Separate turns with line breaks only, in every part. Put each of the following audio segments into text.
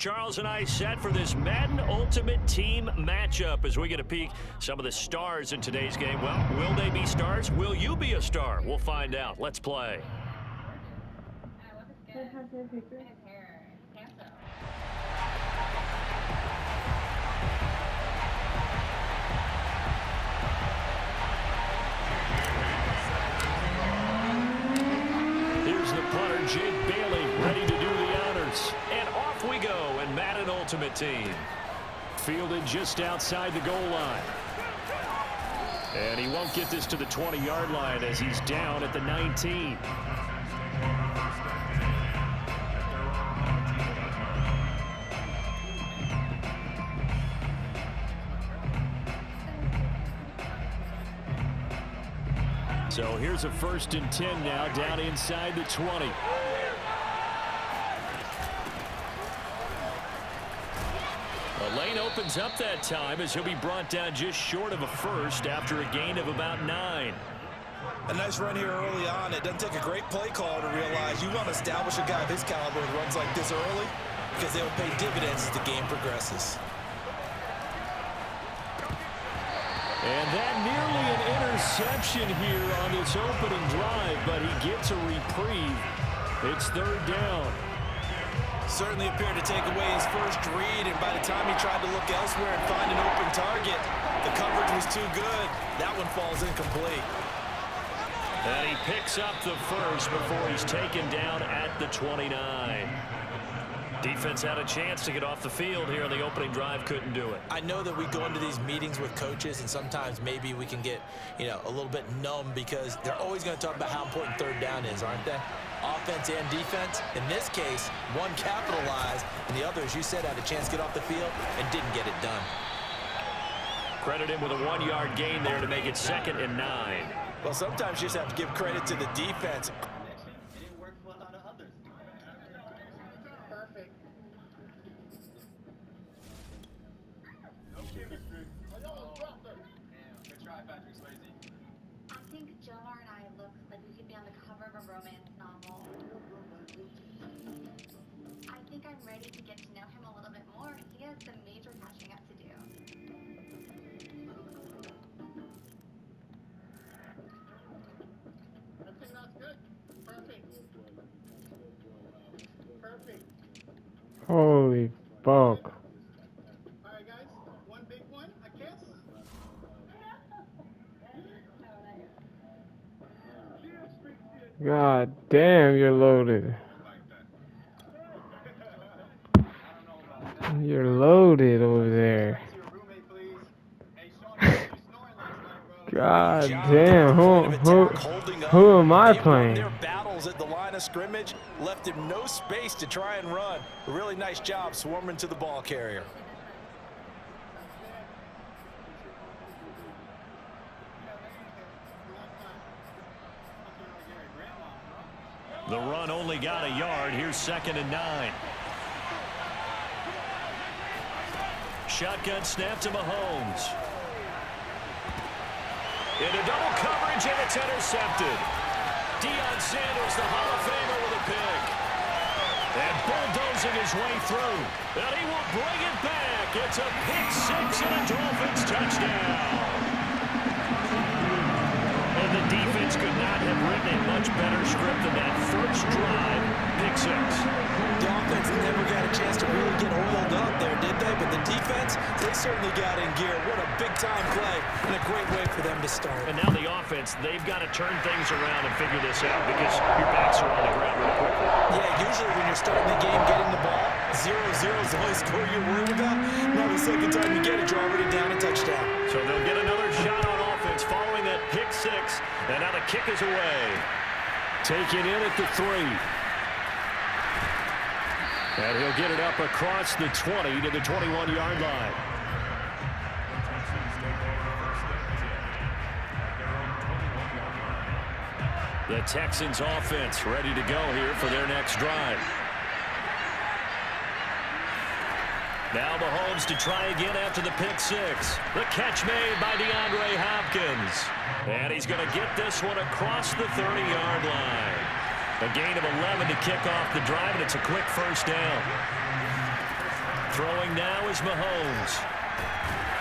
Charles and I set for this Madden Ultimate Team matchup as we get a peek some of the stars in today's game. Well, will they be stars? Will you be a star? We'll find out. Let's play. Here's the punter, Jake Bailey, ready to do the honors. And off we go in Madden Ultimate Team. Fielded just outside the goal line. And he won't get this to the 20-yard line as he's down at the 19. So here's a 1st and 10 now, down inside the 20. The lane opens up that time as he'll be brought down just short of a first after a gain of about 9.
A nice run here early on. It doesn't take a great play call to realize you want to establish a guy of his caliber with runs like this early because they'll pay dividends as the game progresses.
And that nearly an interception here on this opening drive, but he gets a reprieve. It's 3rd down.
Certainly appeared to take away his first read, and by the time he tried to look elsewhere and find an open target, the coverage was too good. That one falls incomplete.
And he picks up the first before he's taken down at the 29. Defense had a chance to get off the field here on the opening drive, couldn't do it.
I know that we go into these meetings with coaches, and sometimes maybe we can get, a little bit numb because they're always going to talk about how important 3rd down is, aren't they? Offense and defense. In this case, one capitalized, and the other, as you said, had a chance to get off the field and didn't get it done.
Credit him with a 1-yard gain there to make it 2nd and 9.
Well, sometimes you just have to give credit to the defense.
I'm ready to get to know him a little bit more. He has some major catching up to do.
I think that's good. Perfect. Perfect.
Holy fuck.
All right, guys. One big one. A kiss.
God damn, you're loaded. You're loaded over there. God damn, who am I playing?
Their battles at the line of scrimmage left him no space to try and run. A really nice job swarming to the ball carrier.
The run only got a yard. Here's 2nd and 9. Shotgun snap to Mahomes. Into double coverage, and it's intercepted. Deion Sanders, the Hall of Famer, with a pick. And bulldozing his way through. And he will bring it back. It's a pick 6 and a Dolphins touchdown. And the defense could not have written a much better script than that first drive, pick 6.
The offense never got a chance to really get oiled up there, did they? But the defense, they certainly got in gear. What a big-time play and a great way for them to start.
And now the offense, they've got to turn things around and figure this out because your backs are on the ground real quickly.
Yeah, usually when you're starting the game, getting the ball, 0-0 is the only score you're worried about. Now the second time you get it, you're already down a touchdown.
So they'll get another shot on offense following that pick 6, and now the kick is away. Taken in at the 3. And he'll get it up across the 20 to the 21-yard line. The Texans offense ready to go here for their next drive. Now Mahomes to try again after the pick 6. The catch made by DeAndre Hopkins. And he's going to get this one across the 30-yard line. A gain of 11 to kick off the drive, and it's a quick first down. Throwing now is Mahomes.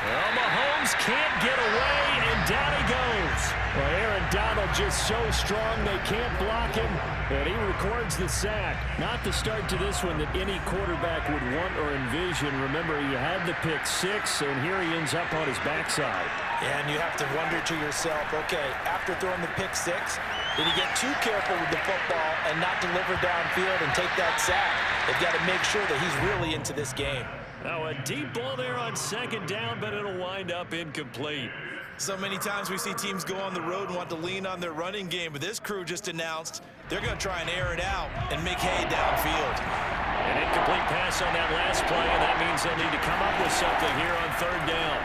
Well, Mahomes can't get away, and down he goes. Well, Aaron Donald just so strong they can't block him, and he records the sack. Not the start to this one that any quarterback would want or envision. Remember, he had the pick six, and here he ends up on his backside.
And you have to wonder to yourself, okay, after throwing the pick six, did he get too careful with the football and not deliver downfield and take that sack? They've got to make sure that he's really into this game.
Now a deep ball there on second down, but it'll wind up incomplete.
So many times we see teams go on the road and want to lean on their running game, but this crew just announced they're going to try and air it out and make hay downfield.
An incomplete pass on that last play, and that means they'll need to come up with something here on third down.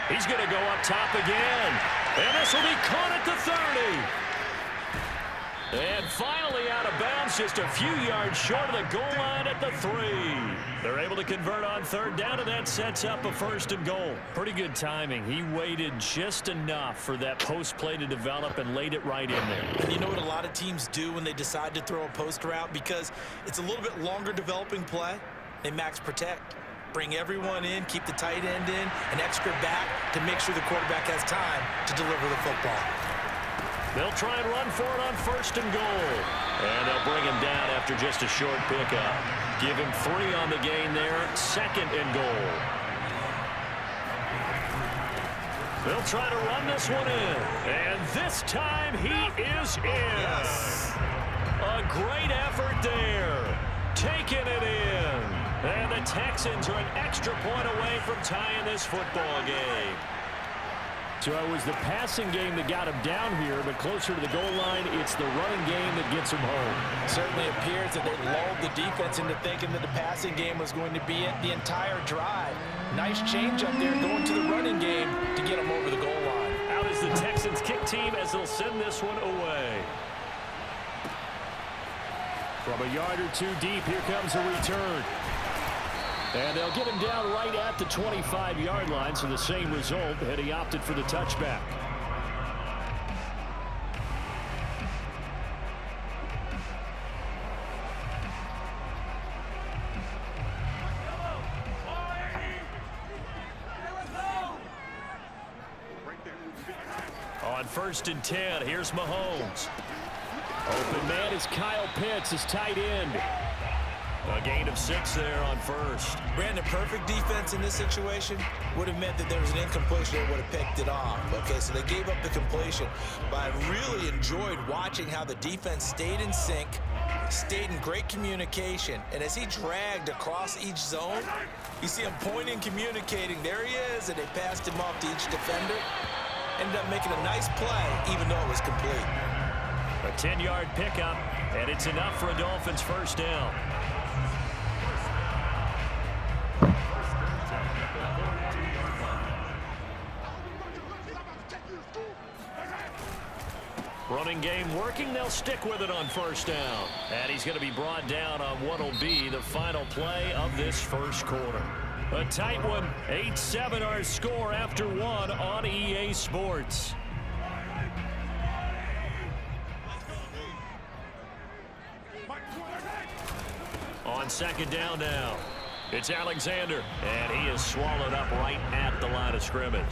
He's going to go up top again, and this will be caught at the 30. And finally out of bounds, just a few yards short of the goal line at the 3. They're able to convert on third down, and that sets up a first and goal. Pretty good timing. He waited just enough for that post play to develop and laid it right in there.
And you know what a lot of teams do when they decide to throw a post route? Because it's a little bit longer developing play, they max protect. Bring everyone in, keep the tight end in, an extra back to make sure the quarterback has time to deliver the football.
They'll try and run for it on first and goal. And they'll bring him down after just a short pickup. Give him 3 on the gain there, second and goal. They'll try to run this one in. And this time he is in.
Yes.
A great effort there. Taking it in. And the Texans are an extra point away from tying this football game. So it was the passing game that got him down here, but closer to the goal line, it's the running game that gets him home.
Certainly appears that they lulled the defense into thinking that the passing game was going to be it the entire drive. Nice change up there going to the running game to get him over the goal line.
Out is the Texans kick team as they'll send this one away. From a yard or two deep, here comes a return. And they'll get him down right at the 25-yard line, so the same result, and he opted for the touchback. On first and 10, here's Mahomes. Open man is Kyle Pitts, his tight end. A gain of 6 there on first.
Brandon, perfect defense in this situation would have meant that there was an incompletion that would have picked it off. Okay, so they gave up the completion, but I really enjoyed watching how the defense stayed in sync, stayed in great communication, and as he dragged across each zone, you see him pointing, communicating. There he is, and they passed him off to each defender. Ended up making a nice play, even though it was complete.
A 10-yard pickup, and it's enough for a Dolphins first down. Running game working. They'll stick with it on first down. And he's going to be brought down on what will be the final play of this first quarter. A tight one. 8-7 our score after 1 on EA Sports. On second down now, it's Alexander, and he is swallowed up right at the line of scrimmage.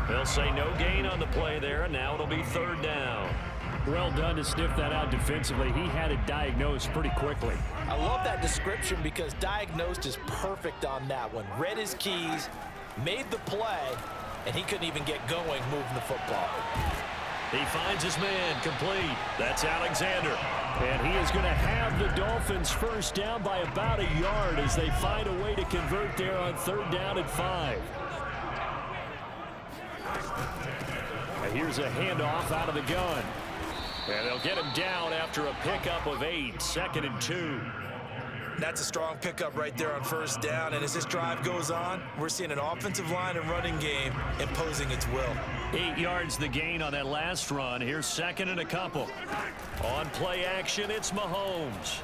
They'll say no gain on the play there, and now it'll be third down. Well done to sniff that out defensively. He had it diagnosed pretty quickly.
I love that description because diagnosed is perfect on that one. Read his keys, made the play, and he couldn't even get going moving the football.
He finds his man complete. That's Alexander. And he is going to have the Dolphins first down by about a yard as they find a way to convert there on third down at 5. And here's a handoff out of the gun. And they'll get him down after a pickup of 8, second and 2.
That's a strong pickup right there on first down. And as this drive goes on, we're seeing an offensive line and running game imposing its will.
8 yards the gain on that last run. Here's second and a couple. On play action, it's Mahomes.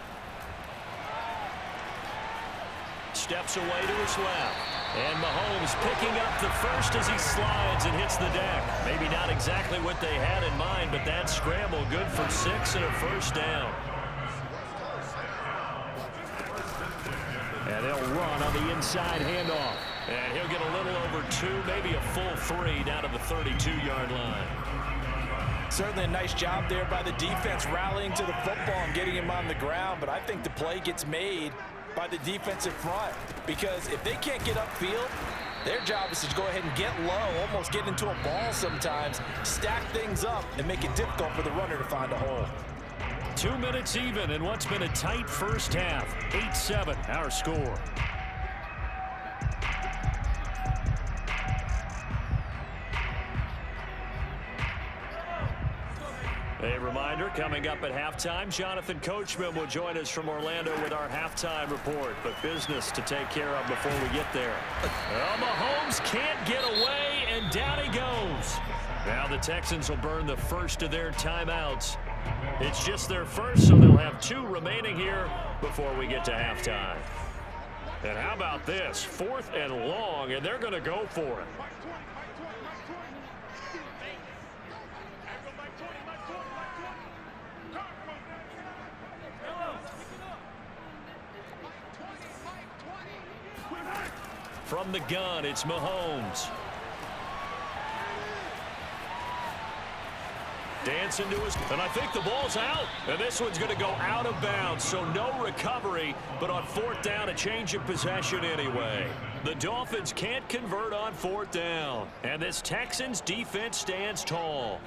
Steps away to his left. And Mahomes picking up the first as he slides and hits the deck. Maybe not exactly what they had in mind, but that scramble good for 6 and a first down. they'll run on the inside handoff. And he'll get a little over 2, maybe a full 3 down to the 32-yard line.
Certainly a nice job there by the defense rallying to the football and getting him on the ground, but I think the play gets made by the defensive front because if they can't get upfield, their job is to go ahead and get low, almost get into a ball sometimes, stack things up, and make it difficult for the runner to find a hole.
2 minutes even in what's been a tight first half. 8-7, our score. A reminder, coming up at halftime, Jonathan Coachman will join us from Orlando with our halftime report. But business to take care of before we get there. Well, Mahomes can't get away, and down he goes. Now the Texans will burn the first of their timeouts. It's just their first, so they'll have 2 remaining here before we get to halftime. And how about this? 4th and long, and they're going to go for it. From the gun, it's Mahomes. Dancing to his, and I think the ball's out. And this one's going to go out of bounds, so no recovery. But on 4th down, a change of possession anyway. The Dolphins can't convert on 4th down. And this Texans defense stands tall.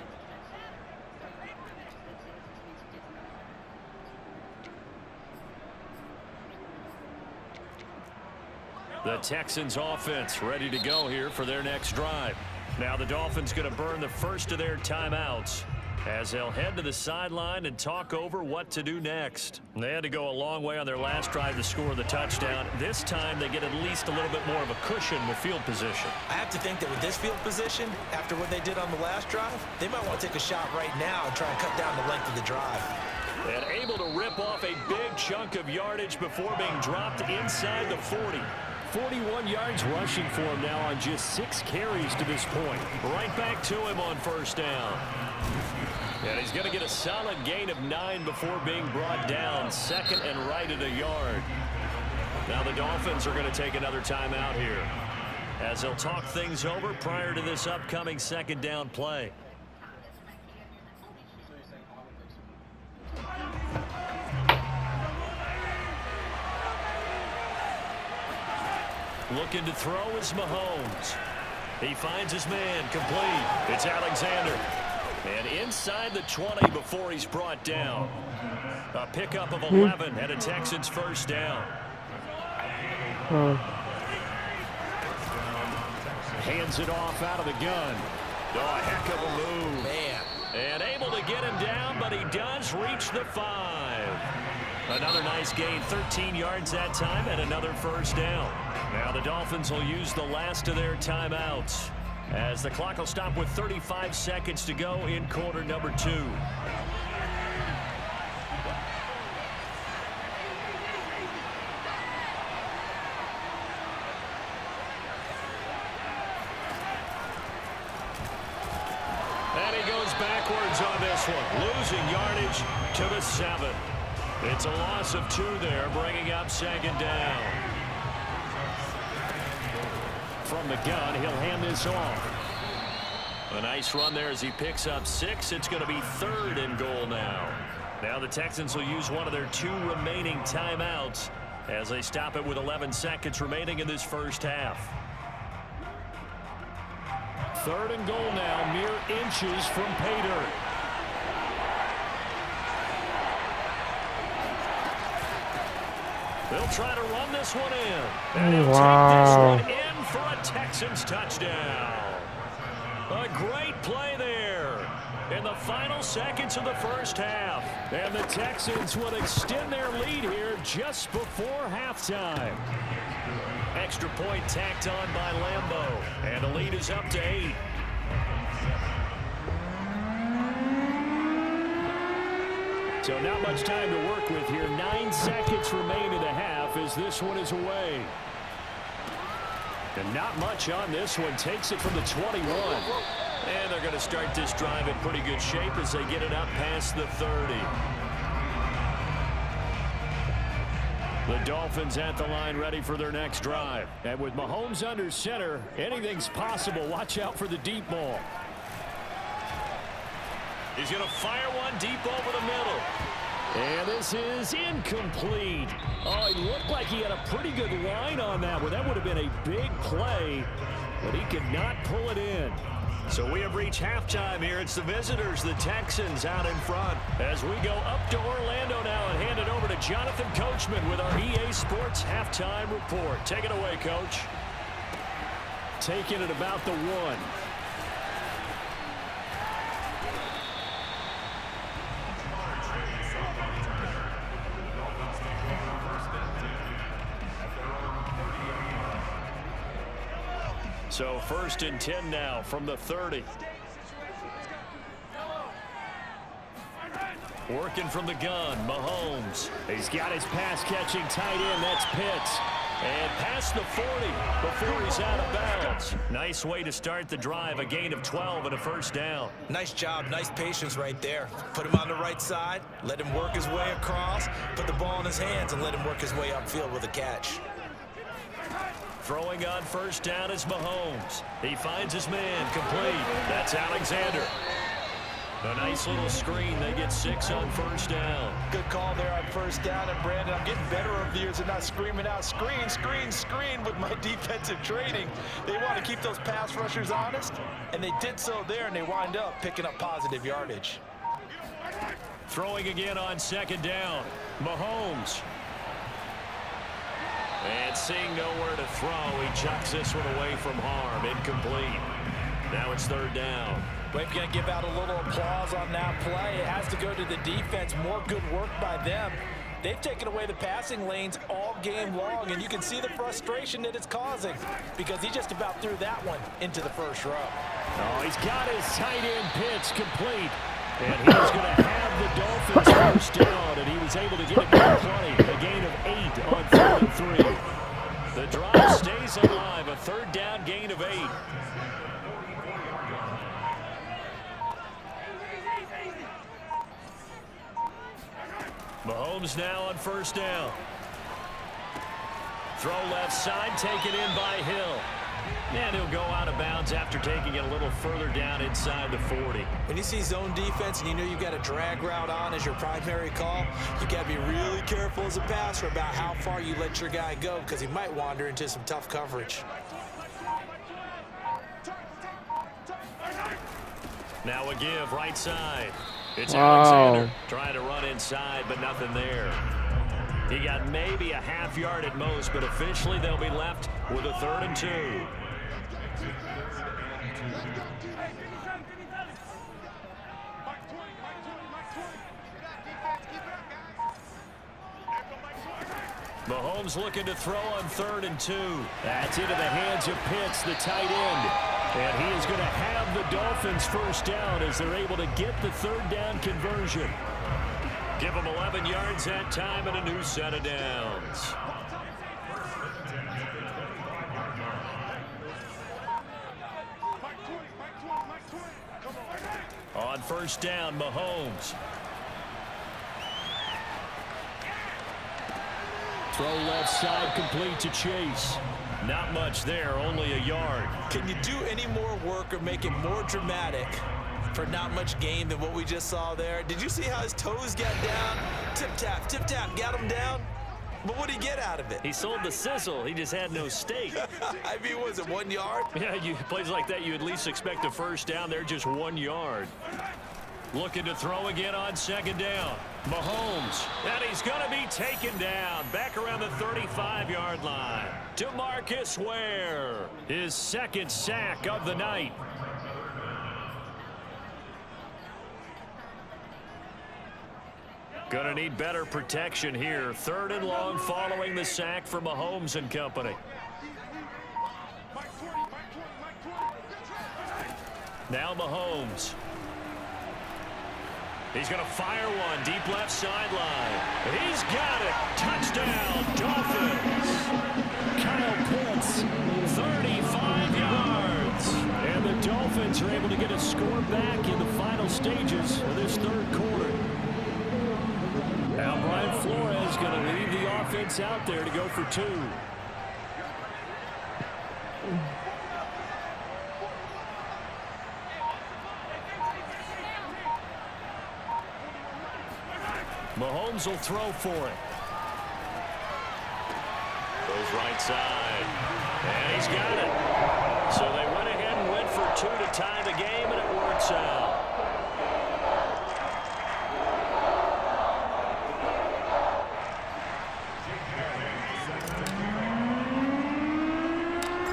The Texans offense ready to go here for their next drive. Now the Dolphins going to burn the first of their timeouts as they'll head to the sideline and talk over what to do next. They had to go a long way on their last drive to score the touchdown. This time they get at least a little bit more of a cushion with field position.
I have to think that with this field position, after what they did on the last drive, they might want to take a shot right now and try and cut down the length of the drive.
And able to rip off a big chunk of yardage before being dropped inside the 40. 41 yards rushing for him now on just 6 carries to this point. Right back to him on 1st down. And he's going to get a solid gain of 9 before being brought down. 2nd and right at a yard. Now the Dolphins are going to take another timeout here as they'll talk things over prior to this upcoming 2nd down play. Looking to throw is Mahomes. He finds his man, complete. It's Alexander. And inside the 20 before he's brought down. A pickup of 11 and a Texans 1st down. Hands it off out of the gun. Oh, a heck of a move.
Man.
And able to get him down, but he does reach the 5. Another nice gain, 13 yards that time, and another 1st down. Now the Dolphins will use the last of their timeouts as the clock will stop with 35 seconds to go in quarter number 2. And he goes backwards on this one, losing yardage to the 7. It's a loss of 2 there, bringing up 2nd down. From the gun, he'll hand this off. A nice run there as he picks up 6. It's going to be 3rd and goal now. Now the Texans will use one of their 2 remaining timeouts as they stop it with 11 seconds remaining in this first half. 3rd and goal now, mere inches from pay dirt. They'll try to run this one in. And he'll take this one in for a Texans touchdown. A great play there in the final seconds of the first half. And the Texans will extend their lead here just before halftime. Extra point tacked on by Lambeau. And the lead is up to 8. So not much time to work with here. 9 seconds remain in the half as this one is away. And not much on this one. Takes it from the 21. And they're going to start this drive in pretty good shape as they get it up past the 30. The Dolphins at the line ready for their next drive. And with Mahomes under center, anything's possible. Watch out for the deep ball. He's going to fire one deep over the middle. And this is incomplete. Oh, it looked like he had a pretty good line on that one. That would have been a big play, but he could not pull it in. So we have reached halftime here. It's the visitors, the Texans, out in front. As we go up to Orlando now and hand it over to Jonathan Coachman with our EA Sports halftime report. Take it away, Coach. Taking it about the 1. So 1st and 10 now from the 30. Working from the gun, Mahomes. He's got his pass-catching tight end. That's Pitts. And past the 40 before he's out of bounds. Nice way to start the drive. A gain of 12 and a first down.
Nice job. Nice patience right there. Put him on the right side. Let him work his way across. Put the ball in his hands and let him work his way upfield with a catch.
Throwing on first down is Mahomes. He finds his man complete. That's Alexander. A nice little screen. They get 6 on first down.
Good call there on first down. And Brandon, I'm getting better over the years and not screaming out screen, screen, screen with my defensive training. They want to keep those pass rushers honest, and they did so there, and they wind up picking up positive yardage.
Throwing again on second down. Mahomes. And seeing nowhere to throw, he chucks this one away from harm. Incomplete. Now it's third down.
We're going to give out a little applause on that play. It has to go to the defense. More good work by them. They've taken away the passing lanes all game long, and you can see the frustration that it's causing because he just about threw that one into the first row.
Oh, he's got his tight end pitch complete. And he's going to have the Dolphins first down, and he was able to get it down plenty. A gain of 8 on 3rd and 3. The drive stays alive. A third down gain of 8. Mahomes now on first down. Throw left side, taken in by Hill. And he'll go out of bounds after taking it a little further down inside the 40.
When you see zone defense and you know you've got a drag route on as your primary call, you got to be really careful as a passer about how far you let your guy go because he might wander into some tough coverage.
Now a give right side. It's Alexander trying to run inside, but nothing there. He got maybe a half yard at most, but officially they'll be left with a 3rd and 2. Mahomes looking to throw on 3rd and 2. That's into the hands of Pitts, the tight end. And he is going to have the Dolphins first down as they're able to get the 3rd down conversion. Give them 11 yards that time and a new set of downs. On first down, Mahomes. Throw left side complete to Chase. Not much there, only a yard.
Can you do any more work or make it more dramatic for not much gain than what we just saw there? Did you see how his toes got down? Tip tap, got him down. But what did he get out of it?
He sold the sizzle. He just had no steak.
I mean, was it 1 yard?
Yeah, plays like that, you at least expect a first down. They're just 1 yard. Looking to throw again on second down. Mahomes. And he's going to be taken down. Back around the 35-yard line. DeMarcus Ware. His 2nd sack of the night. Going to need better protection here. 3rd and long following the sack from Mahomes and company. Now Mahomes. He's going to fire one deep left sideline. He's got it. Touchdown, Dolphins. Kyle Pitts, 35 yards. And the Dolphins are able to get a score back in the final stages of this 3rd quarter. Now Brian Flores going to lead the offense gets out there to go for 2. Mahomes will throw for it. Goes right side. And he's got it. So they went ahead and went for 2 to tie the game, and it works out.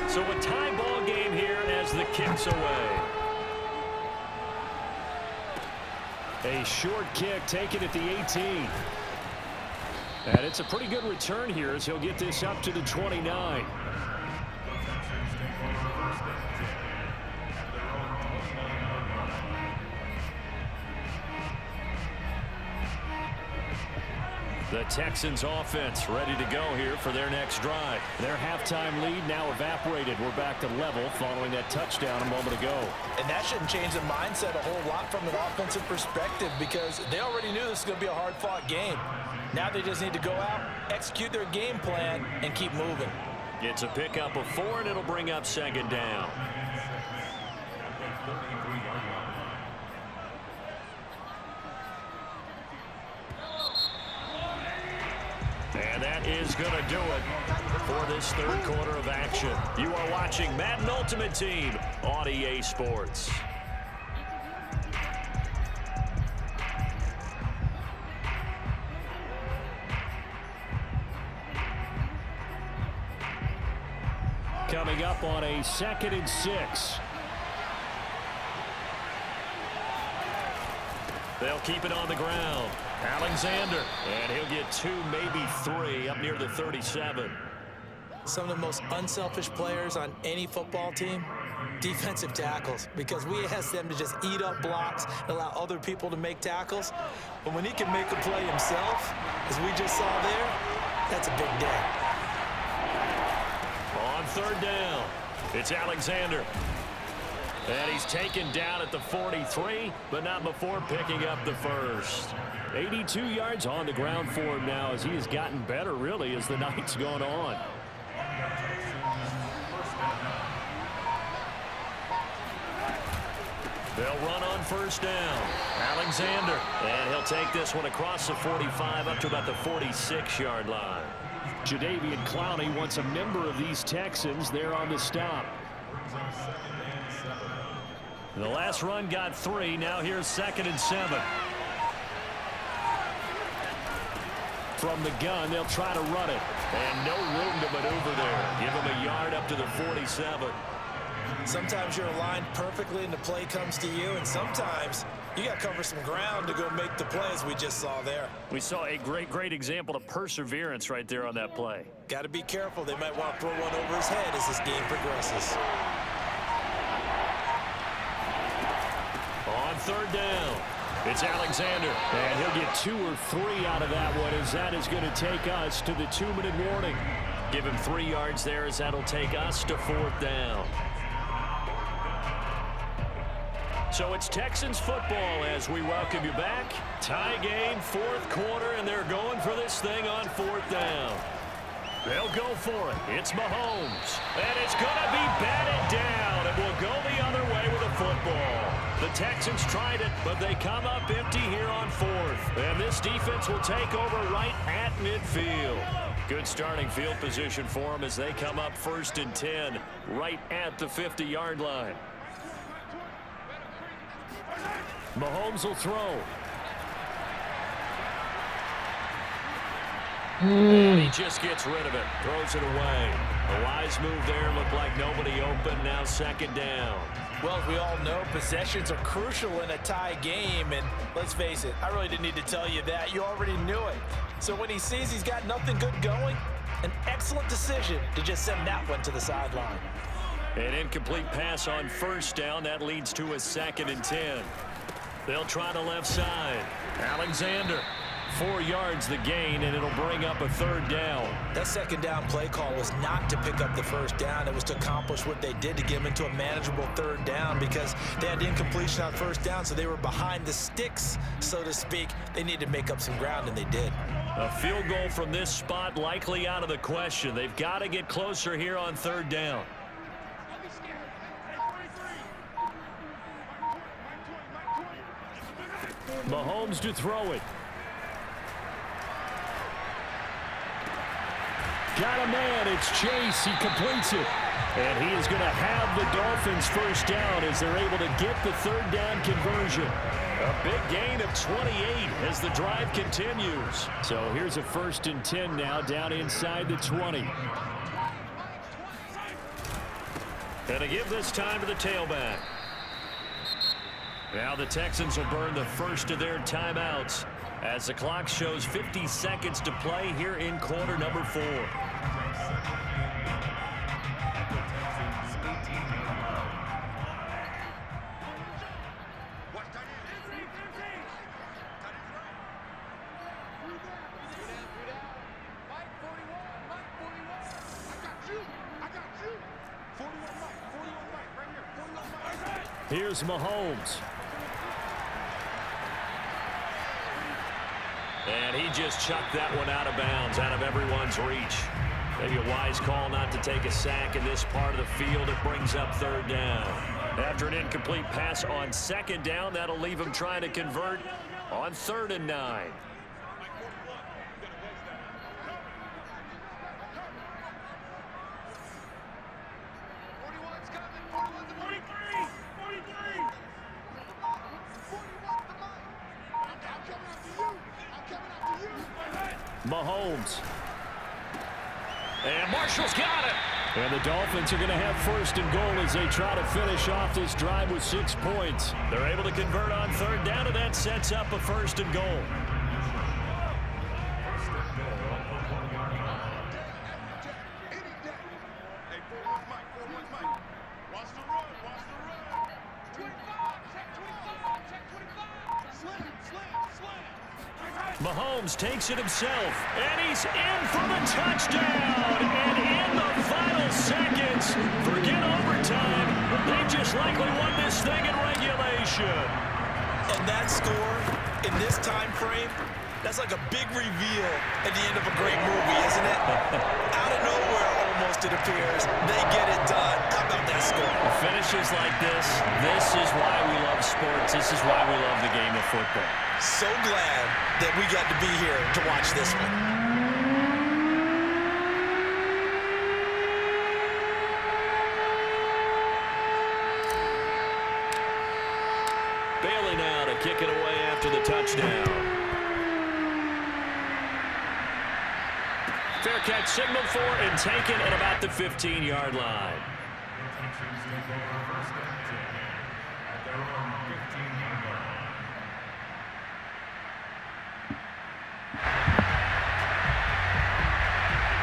So a tie ball game here as the kick's away. A short kick taken at the 18. And it's a pretty good return here as he'll get this up to the 29. The Texans offense ready to go here for their next drive. Their halftime lead now evaporated. We're back to level following that touchdown a moment ago.
And that shouldn't change the mindset a whole lot from an offensive perspective because they already knew this was going to be a hard-fought game. Now they just need to go out, execute their game plan, and keep moving.
It's a pickup of 4, and it'll bring up 2nd down. And that is going to do it for this 3rd quarter of action. You are watching Madden Ultimate Team on EA Sports. Coming up on a 2nd and 6. They'll keep it on the ground. Alexander, and he'll get 2, maybe 3, up near the 37.
Some of the most unselfish players on any football team, defensive tackles, because we ask them to just eat up blocks and allow other people to make tackles. But when he can make a play himself, as we just saw there, that's a big day.
On 3rd down, it's Alexander. And he's taken down at the 43, but not before picking up the first. 82 yards on the ground for him now as he has gotten better, really, as the night's gone on. They'll run on 1st down. Alexander, and he'll take this one across the 45 up to about the 46-yard line. Jadeveon Clowney wants a member of these Texans there on the stop. The last run got 3. Now here's 2nd and 7. From the gun, they'll try to run it. And no room to maneuver there. Give him a yard up to the 47.
Sometimes you're aligned perfectly and the play comes to you, and sometimes you got to cover some ground to go make the play, as we just saw there.
We saw a great example of perseverance right there on that play.
Got to be careful. They might want to throw one over his head as this game progresses.
On 3rd down, it's Alexander, and he'll get 2 or 3 out of that one as that is going to take us to the 2-minute warning. Give him 3 yards there as that'll take us to 4th down. So it's Texans football as we welcome you back. Tie game, 4th quarter, and they're going for this thing on 4th down. They'll go for it. It's Mahomes. And it's going to be batted down. And will go the other way with a football. The Texans tried it, but they come up empty here on 4th. And this defense will take over right at midfield. Good starting field position for them as they come up 1st and 10 right at the 50-yard line. Mahomes will throw. And he just gets rid of it. Throws it away. A wise move there. Looked like nobody open. Now 2nd down.
Well, as we all know, possessions are crucial in a tie game. And let's face it, I really didn't need to tell you that. You already knew it. So when he sees he's got nothing good going, an excellent decision to just send that one to the sideline.
An incomplete pass on 1st down. That leads to a 2nd and 10. They'll try the left side. Alexander, 4 yards the gain, and it'll bring up a 3rd down.
That 2nd down play call was not to pick up the 1st down. It was to accomplish what they did to get them into a manageable 3rd down because they had incompletion on 1st down, so they were behind the sticks, so to speak. They needed to make up some ground, and they did.
A field goal from this spot likely out of the question. They've got to get closer here on third down. Mahomes to throw it. Got a man. It's Chase. He completes it. And he is going to have the Dolphins first down as they're able to get the third down conversion. A big gain of 28 as the drive continues. So here's a 1st and 10 now down inside the 20. And to give this time to the tailback. Now the Texans will burn the first of their timeouts as the clock shows 50 seconds to play here in quarter number 4. Here's Mahomes. And he just chucked that one out of bounds, out of everyone's reach. Maybe a wise call not to take a sack in this part of the field. It brings up third down. After an incomplete pass on second down, that'll leave him trying to convert on 3rd and 9. Mahomes. And Marshall's got it. And the Dolphins are going to have 1st and goal as they try to finish off this drive with 6 points. They're able to convert on third down, and that sets up a 1st and goal. Mahomes takes it himself, and he's in for the touchdown. And in the final seconds, forget overtime, they just likely won this thing in regulation.
And that score in this time frame, that's like a big reveal at the end of a great movie, isn't it? Out of nowhere, almost, it appears, they get it done. How about that score?
Finishes like this is why we love sports. This is why we love the game of football.
So glad that we got to be here to watch this one.
Bailey now to kick it away after the touchdown. Fair catch signaled for and taken at about the 15-yard line.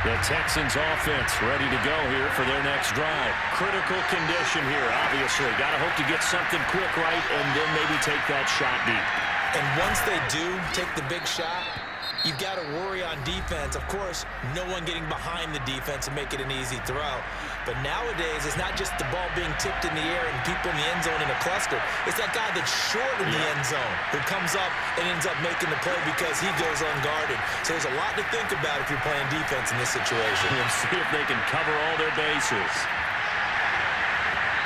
The Texans offense ready to go here for their next drive. Critical condition here, obviously. Got to hope to get something quick right and then maybe take that shot deep.
And once they do take the big shot, you've got to worry on defense. Of course, no one getting behind the defense and make it an easy throw. But nowadays, it's not just the ball being tipped in the air and people in the end zone in a cluster. It's that guy that's short in the end zone who comes up and ends up making the play because he goes unguarded. So there's a lot to think about if you're playing defense in this situation.
We'll see if they can cover all their bases.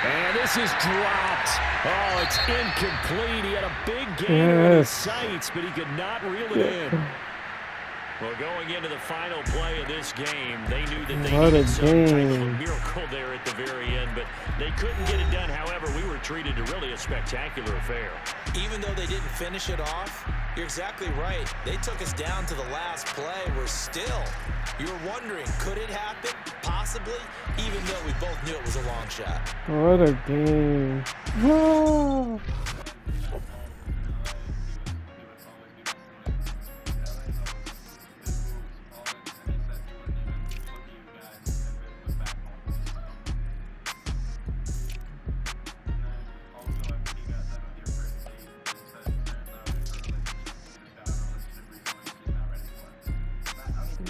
And this is dropped. Oh, it's incomplete. He had a big gain on his sights, but he could not reel it in. Well, going into the final play of this game, they knew that they needed some type of a miracle there at the very end, but they couldn't get it done. However, we were treated to really a spectacular affair.
Even though they didn't finish it off, you're exactly right. They took us down to the last play. We're still, you were wondering, could it happen? Possibly, even though we both knew it was a long shot.
What a game. Oh.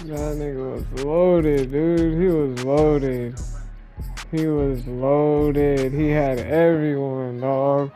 That nigga was loaded, dude. He was loaded. He was loaded. He had everyone, dog.